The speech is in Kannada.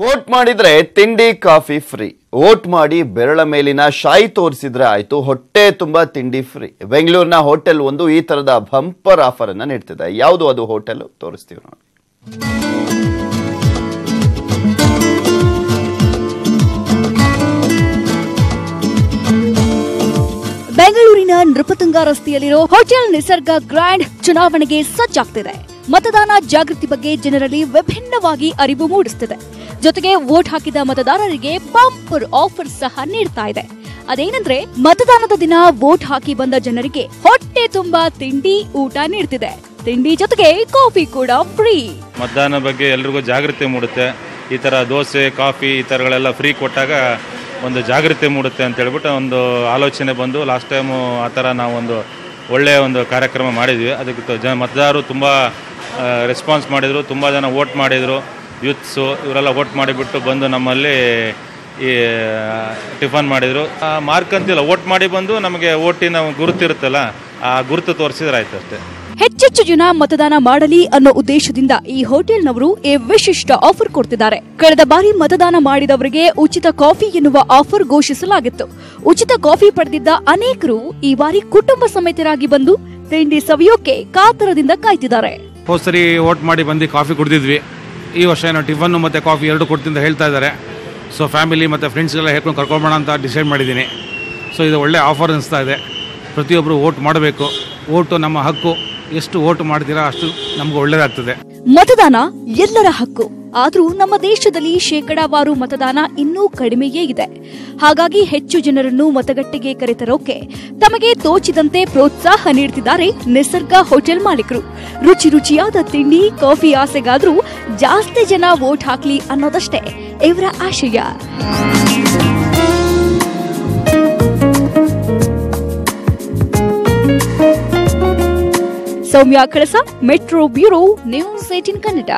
ವೋಟ್ ಮಾಡಿದ್ರೆ ತಿಂಡಿ ಕಾಫಿ ಫ್ರೀ. ವೋಟ್ ಮಾಡಿ ಬೆರಳ ಮೇಲಿನ ಶಾಯಿ ತೋರಿಸಿದ್ರೆ ಆಯ್ತು, ಹೊಟ್ಟೆ ತುಂಬಾ ತಿಂಡಿ ಫ್ರೀ. ಬೆಂಗಳೂರಿನ ಹೋಟೆಲ್ ಒಂದು ಈ ತರದ ಬಂಪರ್ ಆಫರ್ ಅನ್ನ ನೀಡ್ತಿದೆ. ಯಾವುದು ಅದು ಹೋಟೆಲ್ ತೋರಿಸ್ತೀವಿ ನೋಡಿ. ಬೆಂಗಳೂರಿನ ನೃಪತುಂಗ ರಸ್ತೆಯಲ್ಲಿರೋ ಹೋಟೆಲ್ ನಿಸರ್ಗ ಗ್ರ್ಯಾಂಡ್ ಚುನಾವಣೆಗೆ ಸಜ್ಜಾಗ್ತಿದೆ. ಮತದಾನ ಜಾಗೃತಿ ಬಗ್ಗೆ ಜನರಲ್ಲಿ ವಿಭಿನ್ನವಾಗಿ ಅರಿವು ಮೂಡಿಸುತ್ತಿದೆ. ಜೊತೆಗೆ ವೋಟ್ ಹಾಕಿದ ಮತದಾರರಿಗೆ ಬಂಪರ್ ಆಫರ್ ಸಹ ನೀಡ್ತಾ ಇದೆ. ಅದೇನೆಂದ್ರೆ, ಮತದಾನದ ದಿನ ವೋಟ್ ಹಾಕಿ ಬಂದ ಜನರಿಗೆ ಹೊಟ್ಟೆ ತುಂಬಾ ತಿಂಡಿ ಊಟ ನೀಡ್ತಿದೆ. ತಿಂಡಿ ಜೊತೆಗೆ ಕಾಫಿ ಕೂಡ ಫ್ರೀ. ಮತದಾನ ಬಗ್ಗೆ ಎಲ್ರಿಗೂ ಜಾಗೃತಿ ಮೂಡುತ್ತೆ. ಈ ತರ ದೋಸೆ ಕಾಫಿ ಈ ತರಗಳೆಲ್ಲ ಫ್ರೀ ಕೊಟ್ಟಾಗ ಒಂದು ಜಾಗೃತಿ ಮೂಡುತ್ತೆ ಅಂತ ಹೇಳ್ಬಿಟ್ಟು ಒಂದು ಆಲೋಚನೆ ಬಂದು ಲಾಸ್ಟ್ ಟೈಮು ಆ ಥರ ನಾವು ಒಂದು ಒಳ್ಳೆಯ ಒಂದು ಕಾರ್ಯಕ್ರಮ ಮಾಡಿದ್ವಿ. ಅದಕ್ಕೆ ಮತದಾರರು ತುಂಬ ರೆಸ್ಪಾನ್ಸ್ ಮಾಡಿದರು, ತುಂಬ ಜನ ವೋಟ್ ಮಾಡಿದರು. ಯೂತ್ಸು ಇವರೆಲ್ಲ ವೋಟ್ ಮಾಡಿಬಿಟ್ಟು ಬಂದು ನಮ್ಮಲ್ಲಿ ಈ ಟಿಫನ್ ಮಾಡಿದರು. ಮಾರ್ಕ್ ಅಂತಿಲ್ಲ, ವೋಟ್ ಮಾಡಿ ಬಂದು ನಮಗೆ ವೋಟಿನ ಗುರುತಿರುತ್ತಲ್ಲ, ಆ ಗುರುತು ತೋರಿಸಿದ್ರಾಯ್ತು ಅಷ್ಟೇ. ಹೆಚ್ಚೆಚ್ಚು ಜನ ಮತದಾನ ಮಾಡಲಿ ಅನ್ನೋ ಉದ್ದೇಶದಿಂದ ಈ ಹೋಟೆಲ್ನವರು ಈ ವಿಶಿಷ್ಟ ಆಫರ್ ಕೊಡ್ತಿದ್ದಾರೆ. ಕಳೆದ ಬಾರಿ ಮತದಾನ ಮಾಡಿದವರಿಗೆ ಉಚಿತ ಕಾಫಿ ಎನ್ನುವ ಆಫರ್ ಘೋಷಿಸಲಾಗಿತ್ತು. ಉಚಿತ ಕಾಫಿ ಪಡೆದಿದ್ದ ಅನೇಕರು ಈ ಬಾರಿ ಕುಟುಂಬ ಸಮೇತರಾಗಿ ಬಂದು ತಿಂಡಿ ಸವಿಯೋಕೆ ಕಾತರದಿಂದ ಕಾಯ್ತಿದ್ದಾರೆ. ಹೋದ ಸರಿ ವೋಟ್ ಮಾಡಿ ಬಂದು ಕಾಫಿ ಕುಡಿದಿದ್ವಿ. ಈ ವರ್ಷ ಏನೋ ಟಿಫನ್ ಮತ್ತೆ ಕಾಫಿ ಎರಡು ಕೊಡ್ತೀನಿ ಅಂತ ಹೇಳ್ತಾ ಇದ್ದಾರೆ. ಸೊ ಫ್ಯಾಮಿಲಿ ಮತ್ತು ಫ್ರೆಂಡ್ಸ್ಗೆಲ್ಲ ಹೇಳ್ಕೊಂಡು ಕರ್ಕೊಂಬೋಣ ಅಂತ ಡಿಸೈಡ್ ಮಾಡಿದ್ದೀನಿ. ಸೊ ಇದು ಒಳ್ಳೆ ಆಫರ್ ಅನಿಸ್ತಾ ಇದೆ. ಪ್ರತಿಯೊಬ್ಬರು ವೋಟ್ ಮಾಡಬೇಕು. ವೋಟು ನಮ್ಮ ಹಕ್ಕು. ಎಷ್ಟು ವೋಟ್ ಮಾಡ್ತೀರಾ ಅಷ್ಟು ನಮ್ಗೆ ಒಳ್ಳೇದಾಗ್ತದೆ. ಮತದಾನ ಎಲ್ಲರ ಹಕ್ಕು. ಆದ್ರೂ ನಮ್ಮ ದೇಶದಲ್ಲಿ ಶೇಕಡಾವಾರು ಮತದಾನ ಇನ್ನೂ ಕಡಿಮೆಯೇ ಇದೆ. ಹಾಗಾಗಿ ಹೆಚ್ಚು ಜನರನ್ನು ಮತಗಟ್ಟೆಗೆ ಕರೆತರೋಕೆ ತಮಗೆ ತೋಚಿದಂತೆ ಪ್ರೋತ್ಸಾಹ ನೀಡುತ್ತಿದ್ದಾರೆ ನಿಸರ್ಗ ಹೋಟೆಲ್ ಮಾಲೀಕರು. ರುಚಿ ರುಚಿಯಾದ ತಿಂಡಿ ಕಾಫಿ ಆಸೆಗಾದ್ರೂ ಜಾಸ್ತಿ ಜನ ವೋಟ್ ಹಾಕ್ಲಿ ಅನ್ನೋದಷ್ಟೇ ಇವರ ಆಶಯ. ಸೌಮ್ಯ ಕಳಸ, ಮೆಟ್ರೋ ಬ್ಯೂರೋ, ನ್ಯೂಸ್ 18 ಕನ್ನಡ.